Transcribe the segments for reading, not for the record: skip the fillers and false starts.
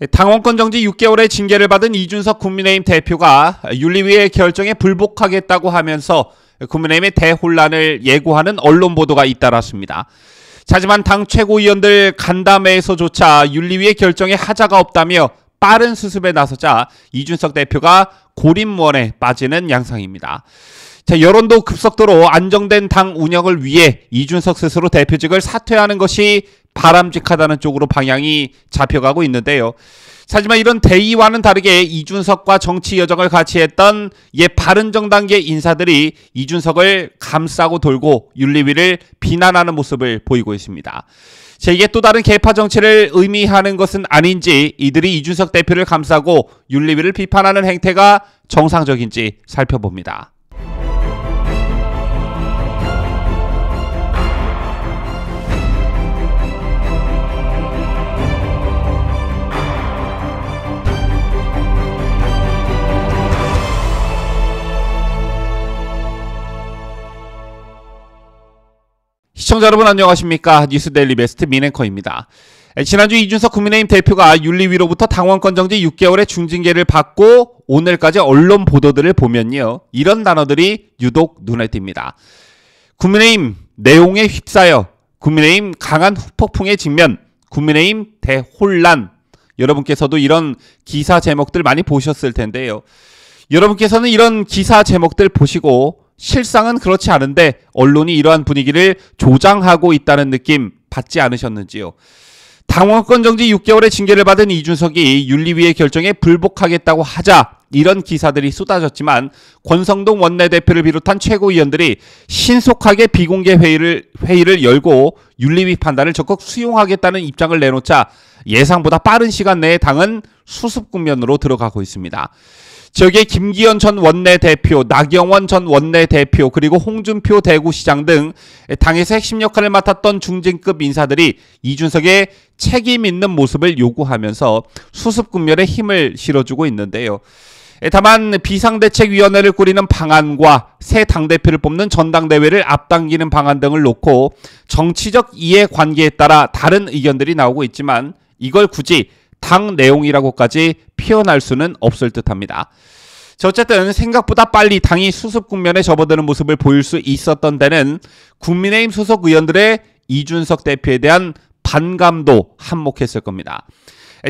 당원권 정지 6개월의 징계를 받은 이준석 국민의힘 대표가 윤리위의 결정에 불복하겠다고 하면서 국민의힘의 대혼란을 예고하는 언론 보도가 잇따랐습니다. 하지만 당 최고위원들 간담회에서조차 윤리위의 결정에 하자가 없다며 빠른 수습에 나서자 이준석 대표가 고립무원에 빠지는 양상입니다. 여론도 급속도로 안정된 당 운영을 위해 이준석 스스로 대표직을 사퇴하는 것이 바람직하다는 쪽으로 방향이 잡혀가고 있는데요. 하지만 이런 대의와는 다르게 이준석과 정치 여정을 같이 했던 바른정당계 인사들이 이준석을 감싸고 돌고 윤리위를 비난하는 모습을 보이고 있습니다. 이게 또 다른 계파 정치를 의미하는 것은 아닌지, 이들이 이준석 대표를 감싸고 윤리위를 비판하는 행태가 정상적인지 살펴봅니다. 시청자 여러분 안녕하십니까? 뉴스데일리 베스트 민앵커입니다. 지난주 이준석 국민의힘 대표가 윤리위로부터 당원권 정지 6개월의 중징계를 받고 오늘까지 언론 보도들을 보면요, 이런 단어들이 유독 눈에 띕니다. 국민의힘 내용에 휩싸여, 국민의힘 강한 후폭풍의 직면, 국민의힘 대혼란. 여러분께서도 이런 기사 제목들 많이 보셨을 텐데요. 여러분께서는 이런 기사 제목들 보시고 실상은 그렇지 않은데 언론이 이러한 분위기를 조장하고 있다는 느낌 받지 않으셨는지요? 당원권 정지 6개월의 징계를 받은 이준석이 윤리위의 결정에 불복하겠다고 하자 이런 기사들이 쏟아졌지만, 권성동 원내대표를 비롯한 최고위원들이 신속하게 비공개 회의를 열고 윤리위 판단을 적극 수용하겠다는 입장을 내놓자 예상보다 빠른 시간 내에 당은 수습 국면으로 들어가고 있습니다. 저기에 김기현 전 원내대표, 나경원 전 원내대표, 그리고 홍준표 대구시장 등 당에서 핵심 역할을 맡았던 중진급 인사들이 이준석의 책임 있는 모습을 요구하면서 수습 국면에 힘을 실어주고 있는데요. 다만 비상대책위원회를 꾸리는 방안과 새 당대표를 뽑는 전당대회를 앞당기는 방안 등을 놓고 정치적 이해관계에 따라 다른 의견들이 나오고 있지만, 이걸 굳이 당 내용이라고까지 표현할 수는 없을 듯합니다. 어쨌든 생각보다 빨리 당이 수습 국면에 접어드는 모습을 보일 수 있었던 데는 국민의힘 소속 의원들의 이준석 대표에 대한 반감도 한몫했을 겁니다.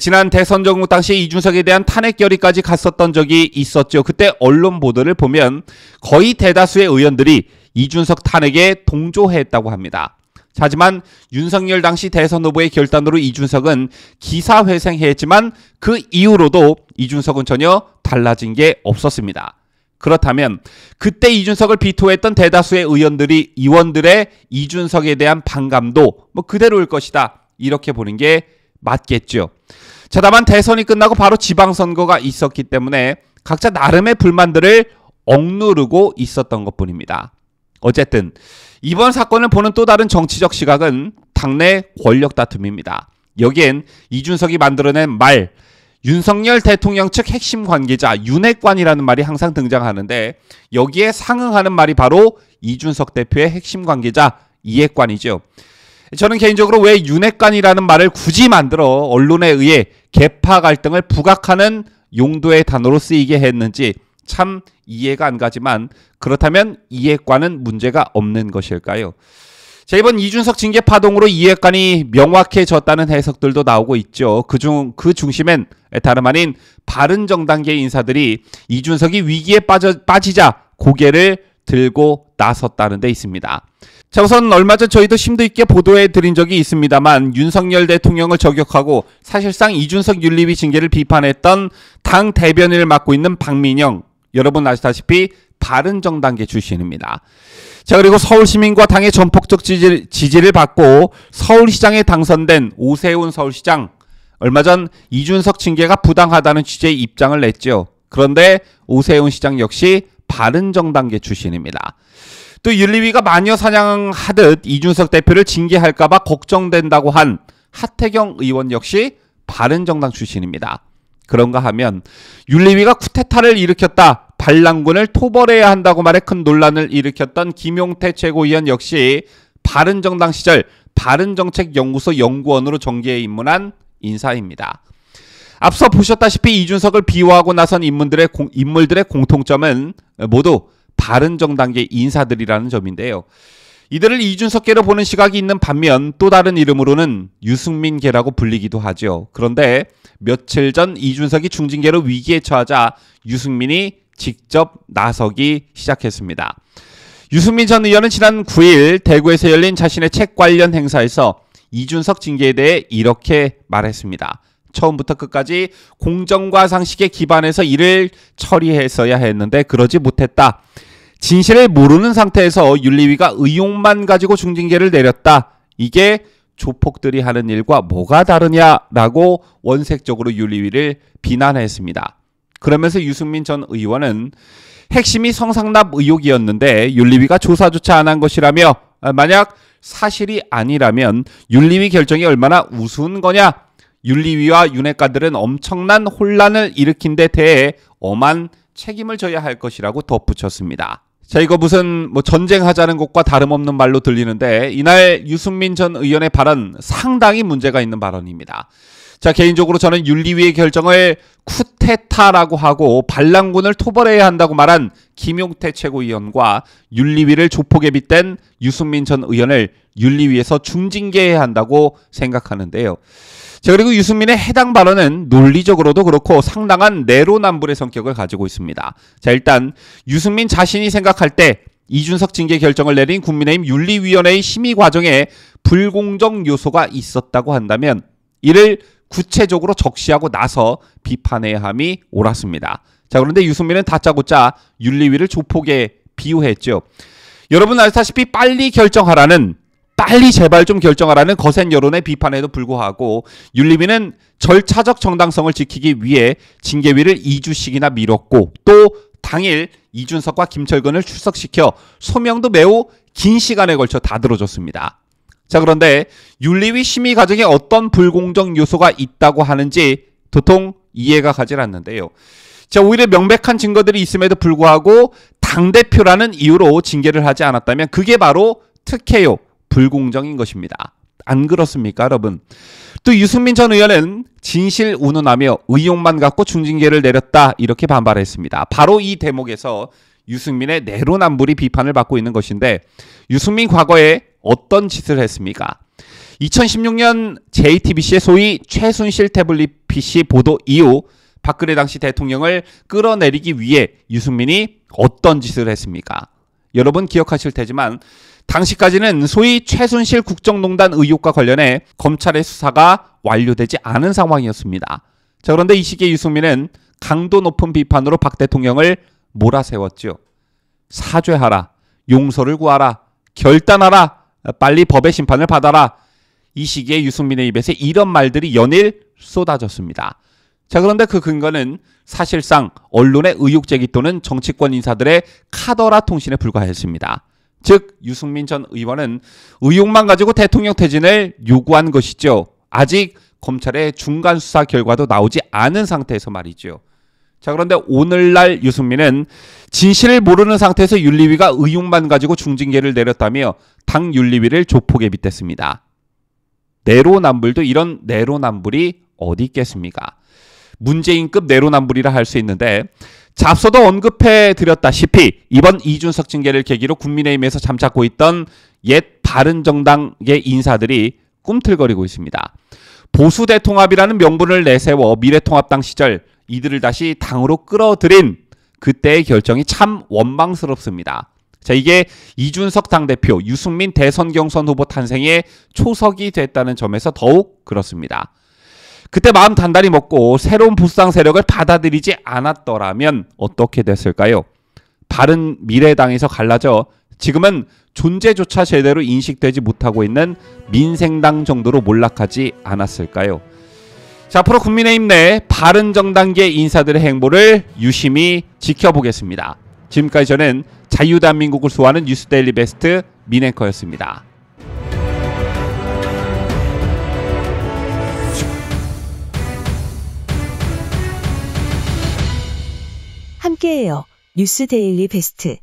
지난 대선 정국 당시 이준석에 대한 탄핵 결의까지 갔었던 적이 있었죠. 그때 언론 보도를 보면 거의 대다수의 의원들이 이준석 탄핵에 동조했다고 합니다. 하지만 윤석열 당시 대선 후보의 결단으로 이준석은 기사회생했지만 그 이후로도 이준석은 전혀 달라진 게 없었습니다. 그렇다면 그때 이준석을 비토했던 대다수의 의원들의 이준석에 대한 반감도 그대로일 것이다, 이렇게 보는 게 맞겠죠. 다만 대선이 끝나고 바로 지방선거가 있었기 때문에 각자 나름의 불만들을 억누르고 있었던 것뿐입니다. 어쨌든 이번 사건을 보는 또 다른 정치적 시각은 당내 권력 다툼입니다. 여기엔 이준석이 만들어낸 말, 윤석열 대통령 측 핵심 관계자 윤핵관이라는 말이 항상 등장하는데, 여기에 상응하는 말이 바로 이준석 대표의 핵심 관계자 이핵관이죠. 저는 개인적으로 왜 윤핵관이라는 말을 굳이 만들어 언론에 의해 계파 갈등을 부각하는 용도의 단어로 쓰이게 했는지 참 이해가 안 가지만, 그렇다면 이핵관은 문제가 없는 것일까요? 이번 이준석 징계 파동으로 이핵관이 명확해졌다는 해석들도 나오고 있죠. 그 중심엔 다름 아닌 바른정당계 인사들이 이준석이 위기에 빠지자 고개를 들고 나섰다는 데 있습니다. 우선 얼마 전 저희도 심도 있게 보도해 드린 적이 있습니다만, 윤석열 대통령을 저격하고 사실상 이준석 윤리위 징계를 비판했던 당 대변인을 맡고 있는 박민영, 여러분 아시다시피 바른정당계 출신입니다. 그리고 서울시민과 당의 전폭적 지지를 받고 서울시장에 당선된 오세훈 서울시장, 얼마 전 이준석 징계가 부당하다는 취지의 입장을 냈죠. 그런데 오세훈 시장 역시 바른정당계 출신입니다. 또 윤리위가 마녀 사냥하듯 이준석 대표를 징계할까봐 걱정된다고 한 하태경 의원 역시 바른정당 출신입니다. 그런가 하면 윤리위가 쿠데타를 일으켰다, 반란군을 토벌해야 한다고 말해 큰 논란을 일으켰던 김용태 최고위원 역시 바른정당 시절 바른정책연구소 연구원으로 정계에 입문한 인사입니다. 앞서 보셨다시피 이준석을 비호하고 나선 인물들의 공통점은 모두 바른정당계 인사들이라는 점인데요. 이들을 이준석계로 보는 시각이 있는 반면 또 다른 이름으로는 유승민계라고 불리기도 하죠. 그런데 며칠 전 이준석이 중징계로 위기에 처하자 유승민이 직접 나서기 시작했습니다. 유승민 전 의원은 지난 9일 대구에서 열린 자신의 책 관련 행사에서 이준석 징계에 대해 이렇게 말했습니다. 처음부터 끝까지 공정과 상식에 기반해서 일을 처리했어야 했는데 그러지 못했다. 진실을 모르는 상태에서 윤리위가 의혹만 가지고 중징계를 내렸다. 이게 조폭들이 하는 일과 뭐가 다르냐라고 원색적으로 윤리위를 비난했습니다. 그러면서 유승민 전 의원은 핵심이 성상납 의혹이었는데 윤리위가 조사조차 안 한 것이라며 만약 사실이 아니라면 윤리위 결정이 얼마나 우스운 거냐. 윤리위와 윤핵관들은 엄청난 혼란을 일으킨 데 대해 엄한 책임을 져야 할 것이라고 덧붙였습니다. 자, 이거 무슨 전쟁하자는 것과 다름없는 말로 들리는데 이날 유승민 전 의원의 발언 상당히 문제가 있는 발언입니다. 자, 개인적으로 저는 윤리위의 결정을 쿠데타라고 하고 반란군을 토벌해야 한다고 말한 김용태 최고위원과 윤리위를 조폭에 빗댄 유승민 전 의원을 윤리위에서 중징계해야 한다고 생각하는데요. 자, 그리고 유승민의 해당 발언은 논리적으로도 그렇고 상당한 내로남불의 성격을 가지고 있습니다. 자, 일단 유승민 자신이 생각할 때 이준석 징계 결정을 내린 국민의힘 윤리위원회의 심의 과정에 불공정 요소가 있었다고 한다면 이를 구체적으로 적시하고 나서 비판해야 함이 옳았습니다. 자, 그런데 유승민은 다짜고짜 윤리위를 조폭에 비유했죠. 여러분 아시다시피 빨리 제발 좀 결정하라는 거센 여론의 비판에도 불구하고 윤리위는 절차적 정당성을 지키기 위해 징계위를 2주씩이나 미뤘고 또 당일 이준석과 김철근을 출석시켜 소명도 매우 긴 시간에 걸쳐 다 들어줬습니다. 자, 그런데 윤리위 심의 과정에 어떤 불공정 요소가 있다고 하는지 도통 이해가 가질 않는데요. 자, 오히려 명백한 증거들이 있음에도 불구하고 당대표라는 이유로 징계를 하지 않았다면 그게 바로 특혜요. 불공정인 것입니다. 안 그렇습니까, 여러분? 또 유승민 전 의원은 진실 운운하며 의혹만 갖고 중징계를 내렸다 이렇게 반발했습니다. 바로 이 대목에서 유승민의 내로남불이 비판을 받고 있는 것인데 유승민 과거에 어떤 짓을 했습니까? 2016년 JTBC의 소위 최순실 태블릿 PC 보도 이후 박근혜 당시 대통령을 끌어내리기 위해 유승민이 어떤 짓을 했습니까? 여러분 기억하실 테지만 당시까지는 소위 최순실 국정농단 의혹과 관련해 검찰의 수사가 완료되지 않은 상황이었습니다. 자, 그런데 이 시기에 유승민은 강도 높은 비판으로 박 대통령을 몰아세웠죠. 사죄하라, 용서를 구하라, 결단하라, 빨리 법의 심판을 받아라. 이 시기에 유승민의 입에서 이런 말들이 연일 쏟아졌습니다. 자, 그런데 그 근거는 사실상 언론의 의혹 제기 또는 정치권 인사들의 카더라 통신에 불과했습니다. 즉 유승민 전 의원은 의혹만 가지고 대통령 퇴진을 요구한 것이죠. 아직 검찰의 중간 수사 결과도 나오지 않은 상태에서 말이죠. 자, 그런데 오늘날 유승민은 진실을 모르는 상태에서 윤리위가 의혹만 가지고 중징계를 내렸다며 당 윤리위를 조폭에 빗댔습니다. 내로남불도 이런 내로남불이 어디 있겠습니까? 문재인급 내로남불이라 할 수 있는데 자, 앞서도 언급해드렸다시피 이번 이준석 징계를 계기로 국민의힘에서 잠자코 있던 옛 바른정당의 인사들이 꿈틀거리고 있습니다. 보수대통합이라는 명분을 내세워 미래통합당 시절 이들을 다시 당으로 끌어들인 그때의 결정이 참 원망스럽습니다. 자, 이게 이준석 당대표, 유승민 대선 경선 후보 탄생의 초석이 됐다는 점에서 더욱 그렇습니다. 그때 마음 단단히 먹고 새로운 보수당 세력을 받아들이지 않았더라면 어떻게 됐을까요? 바른미래당에서 갈라져 지금은 존재조차 제대로 인식되지 못하고 있는 민생당 정도로 몰락하지 않았을까요? 자, 앞으로 국민의힘 내 바른정당계 인사들의 행보를 유심히 지켜보겠습니다. 지금까지 저는 자유대한민국을 수호하는 뉴스데일리 베스트 민앵커였습니다. 함께해요. 뉴스데일리 베스트.